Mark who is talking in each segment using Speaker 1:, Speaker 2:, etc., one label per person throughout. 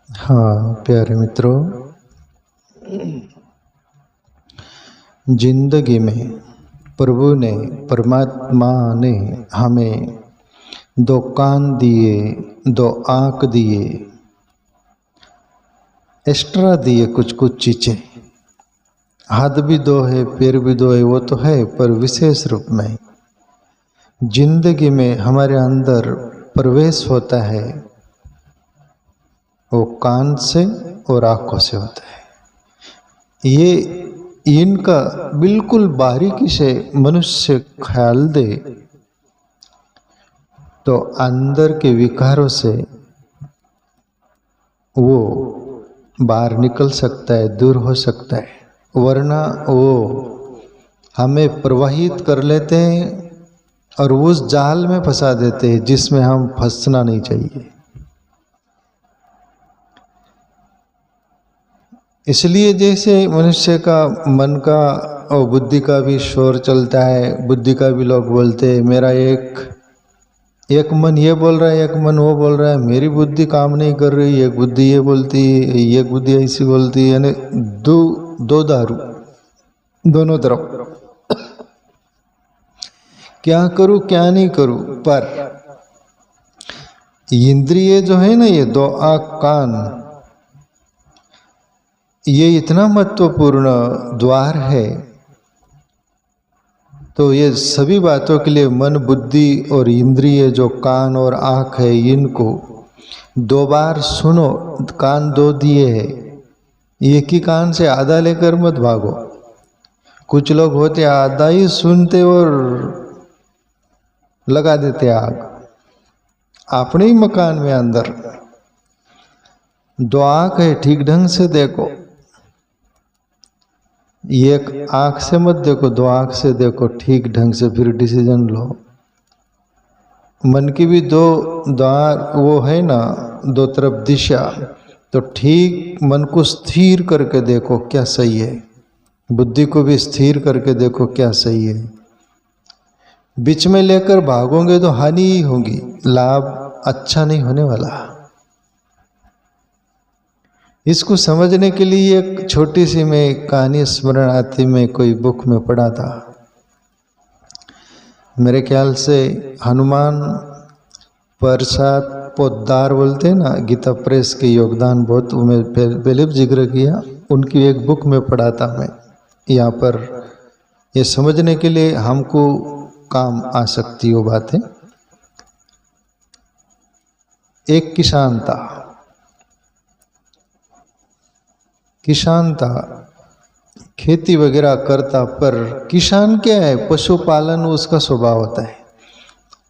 Speaker 1: हाँ प्यारे मित्रों, जिंदगी में प्रभु ने, परमात्मा ने हमें दो कान दिए, दो आँख दिए, एक्स्ट्रा दिए कुछ कुछ चीज़ें। हाथ भी दो है, पैर भी दो है, वो तो है, पर विशेष रूप में जिंदगी में हमारे अंदर प्रवेश होता है वो कान से और आँखों से होता है। ये इनका बिल्कुल बारीकी से मनुष्य ख्याल दे तो अंदर के विकारों से वो बाहर निकल सकता है, दूर हो सकता है, वरना वो हमें प्रवाहित कर लेते हैं और उस जाल में फंसा देते हैं जिसमें हम फंसना नहीं चाहिए। इसलिए जैसे मनुष्य का मन का और बुद्धि का भी शोर चलता है, बुद्धि का भी लोग बोलते हैं मेरा एक मन ये बोल रहा है, एक मन वो बोल रहा है, मेरी बुद्धि काम नहीं कर रही, एक बुद्धि ये बोलती है, एक बुद्धि ऐसी बोलती है, यानी दो दारू दोनों तरफ। क्या करूं क्या नहीं करूं। पर इंद्रिय जो है ना, ये दो आँख कान, ये इतना महत्वपूर्ण द्वार है। तो ये सभी बातों के लिए मन, बुद्धि और इंद्रिय जो कान और आँख है, इनको दो बार सुनो। कान दो दिए है, एक ही कान से आधा लेकर मत भागो। कुछ लोग होते आधा ही सुनते और लगा देते आग अपने ही मकान में अंदर। दो आँख है, ठीक ढंग से देखो। एक आँख से मत देखो, दो आँख से देखो ठीक ढंग से, फिर डिसीजन लो। मन की भी दो द्वार वो है ना, दो तरफ दिशा, तो ठीक मन को स्थिर करके देखो क्या सही है, बुद्धि को भी स्थिर करके देखो क्या सही है। बीच में लेकर भागोगे तो हानि ही होगी, लाभ अच्छा नहीं होने वाला। इसको समझने के लिए एक छोटी सी मैं कहानी स्मरण आती, मैं कोई बुक में पढ़ा था। मेरे ख्याल से हनुमान प्रसाद पोद्दार बोलते हैं ना, गीता प्रेस के योगदान बहुत मैं पहले भी जिक्र किया, उनकी एक बुक में पढ़ा था मैं। यहाँ पर ये समझने के लिए हमको काम आ सकती वो बातें। एक किसान था, खेती वगैरह करता, पर किसान क्या है, पशुपालन उसका स्वभाव होता है।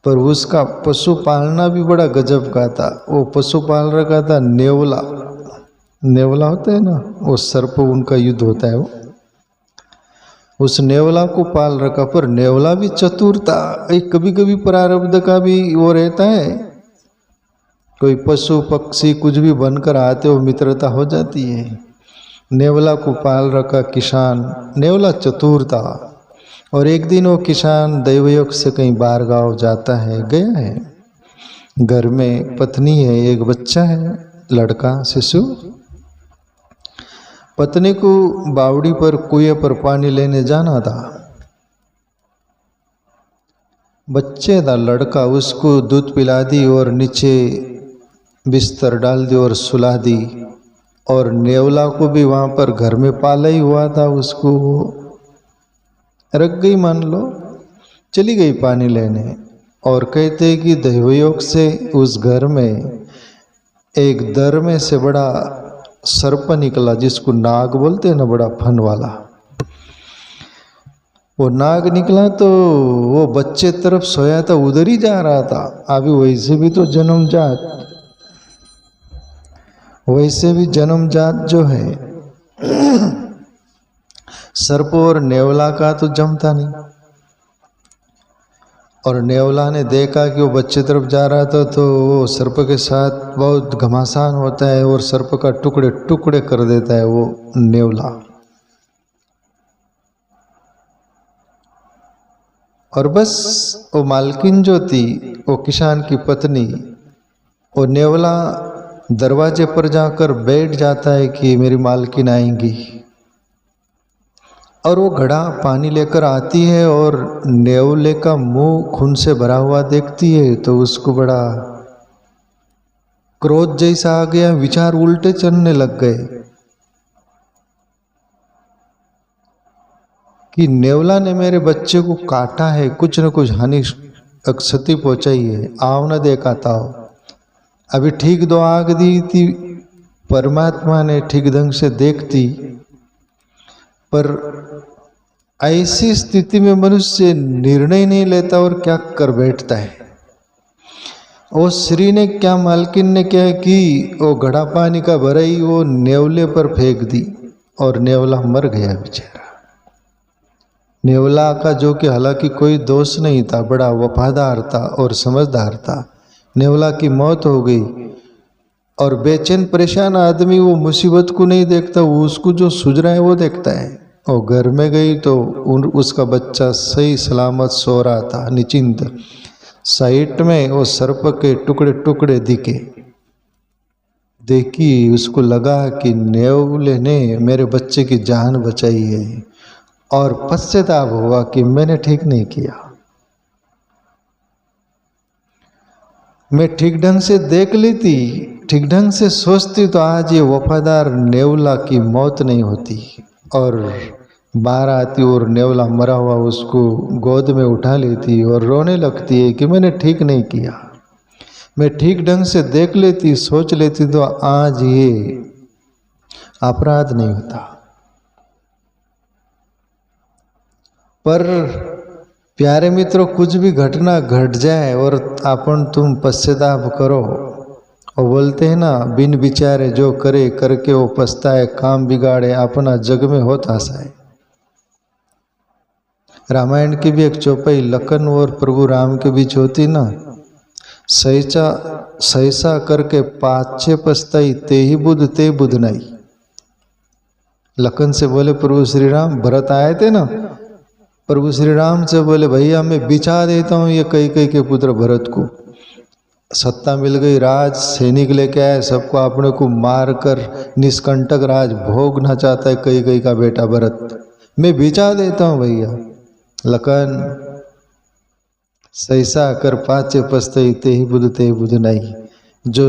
Speaker 1: पर उसका पशु पालना भी बड़ा गजब का था। वो पशु पाल रखा था नेवला होता है ना, वो सर्प, उनका युद्ध होता है, वो उस नेवला को पाल रखा। पर नेवला भी चतुर था। एक कभी कभी प्रारब्ध का भी वो रहता है, कोई पशु पक्षी कुछ भी बनकर आते हो मित्रता हो जाती है। नेवला को पाल रखा किसान, नेवला चतुर था। और एक दिन वो किसान दैवयोग से कहीं बाहर गाँव जाता है, गया है, घर में पत्नी है, एक बच्चा है, लड़का शिशु। पत्नी को बावड़ी पर कुएं पर पानी लेने जाना था। बच्चे था लड़का, उसको दूध पिला दी और नीचे बिस्तर डाल दी और सुला दी। और नेवला को भी वहाँ पर घर में पाला ही हुआ था, उसको रख गई, मान लो चली गई पानी लेने। और कहते हैं कि दैवयोग से उस घर में एक दर में से बड़ा सर्प निकला, जिसको नाग बोलते हैं ना, बड़ा फन वाला। वो नाग निकला तो वो बच्चे तरफ सोया था, उधर ही जा रहा था। अभी वैसे भी तो जन्मजात जो है सर्प और नेवला का तो जमता नहीं। और नेवला ने देखा कि वो बच्चे तरफ जा रहा था, तो वो सर्प के साथ बहुत घमासान होता है और सर्प का टुकड़े टुकड़े कर देता है वो नेवला। और बस वो मालकिन जो थी, वो किसान की पत्नी, वो नेवला दरवाजे पर जाकर बैठ जाता है कि मेरी मालकिन आएंगी, और वो घड़ा पानी लेकर आती है और नेवले का मुंह खून से भरा हुआ देखती है तो उसको बड़ा क्रोध जैसा आ गया, विचार उल्टे चलने लग गए कि नेवला ने मेरे बच्चे को काटा है, कुछ न कुछ हानि क्षति पहुंचाई है, आओ न देखा था। अभी ठीक दो आग दी थी, परमात्मा ने ठीक ढंग से देखती, पर ऐसी स्थिति में मनुष्य निर्णय नहीं लेता और क्या कर बैठता है। वो श्री ने क्या, मालकिन ने क्या कि वो घड़ा पानी का भराई वो नेवले पर फेंक दी और नेवला मर गया बेचारा। नेवला का जो कि हालांकि कोई दोष नहीं था, बड़ा वफादार था और समझदार था, नेवला की मौत हो गई। और बेचैन परेशान आदमी वो मुसीबत को नहीं देखता, उसको जो सूझ रहा है वो देखता है। और घर में गई तो उसका बच्चा सही सलामत सो रहा था निश्चिंत। साइड में वो सर्प के टुकड़े टुकड़े दिखे, देखी उसको लगा कि नेवले ने मेरे बच्चे की जान बचाई है, और पश्चाताप हुआ कि मैंने ठीक नहीं किया। मैं ठीक ढंग से देख लेती, ठीक ढंग से सोचती तो आज ये वफादार नेवला की मौत नहीं होती। और बाहर आती और नेवला मरा हुआ उसको गोद में उठा लेती और रोने लगती है कि मैंने ठीक नहीं किया। मैं ठीक ढंग से देख लेती, सोच लेती तो आज ये अपराध नहीं होता। पर प्यारे मित्रों, कुछ भी घटना घट जाए और अपन तुम पश्चाताप करो, और बोलते हैं ना, बिन विचारे जो करे करके वो पछताए, काम बिगाड़े अपना जग में होता सा। रामायण की भी एक चौपाई लखन और प्रभु राम के बीच होती ना, सहसा करके पाछे पछताई, ते ही बुध ते बुध नहीं। लखन से बोले प्रभु श्री राम, भरत आए थे ना, प्रभु श्री राम से बोले भैया मैं बिछा देता हूँ ये कई के पुत्र भरत को, सत्ता मिल गई, राज सैनिक लेके आए, सबको अपने को मार कर निष्कंटक राज भोगना चाहता है कई का बेटा भरत, मैं बिछा देता हूँ भैया। लखन सहसा कर पाछे पछताई, ते ही बुध नहीं। जो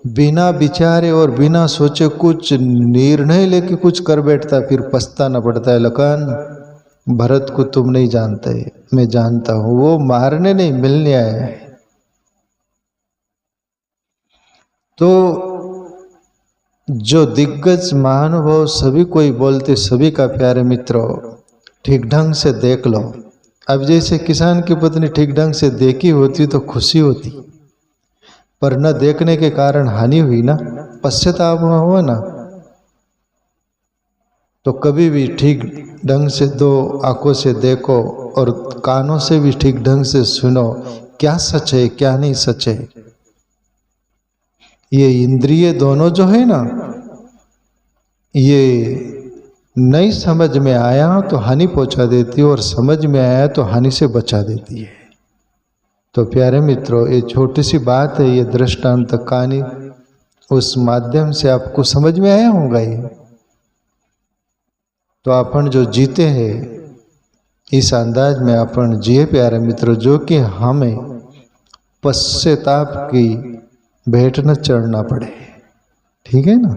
Speaker 1: बिना विचारे और बिना सोचे कुछ निर्णय लेके कुछ कर बैठता फिर पछताना पड़ता है। लखन, भरत को तुम नहीं जानते, मैं जानता हूं, वो मारने नहीं मिलने आया है। तो जो दिग्गज महानुभाव सभी कोई बोलते, सभी का प्यारे मित्रों ठीक ढंग से देख लो। अब जैसे किसान की पत्नी ठीक ढंग से देखी होती तो खुशी होती, पर न देखने के कारण हानि हुई ना, पश्चाताप हुआ ना। तो कभी भी ठीक ढंग से दो आंखों से देखो और कानों से भी ठीक ढंग से सुनो, क्या सच है क्या नहीं सच है। ये इंद्रिय दोनों जो है ना, ये नहीं समझ में आया तो हानि पहुंचा देती है और समझ में आया तो हानि से बचा देती है। तो प्यारे मित्रों, ये छोटी सी बात है, ये दृष्टांत कहानी, उस माध्यम से आपको समझ में आया होगा ये। तो अपन जो जीते हैं इस अंदाज में अपन जिए प्यारे मित्रों, जो कि हमें पश्चाताप की भेंट न चढ़ना पड़े। ठीक है ना।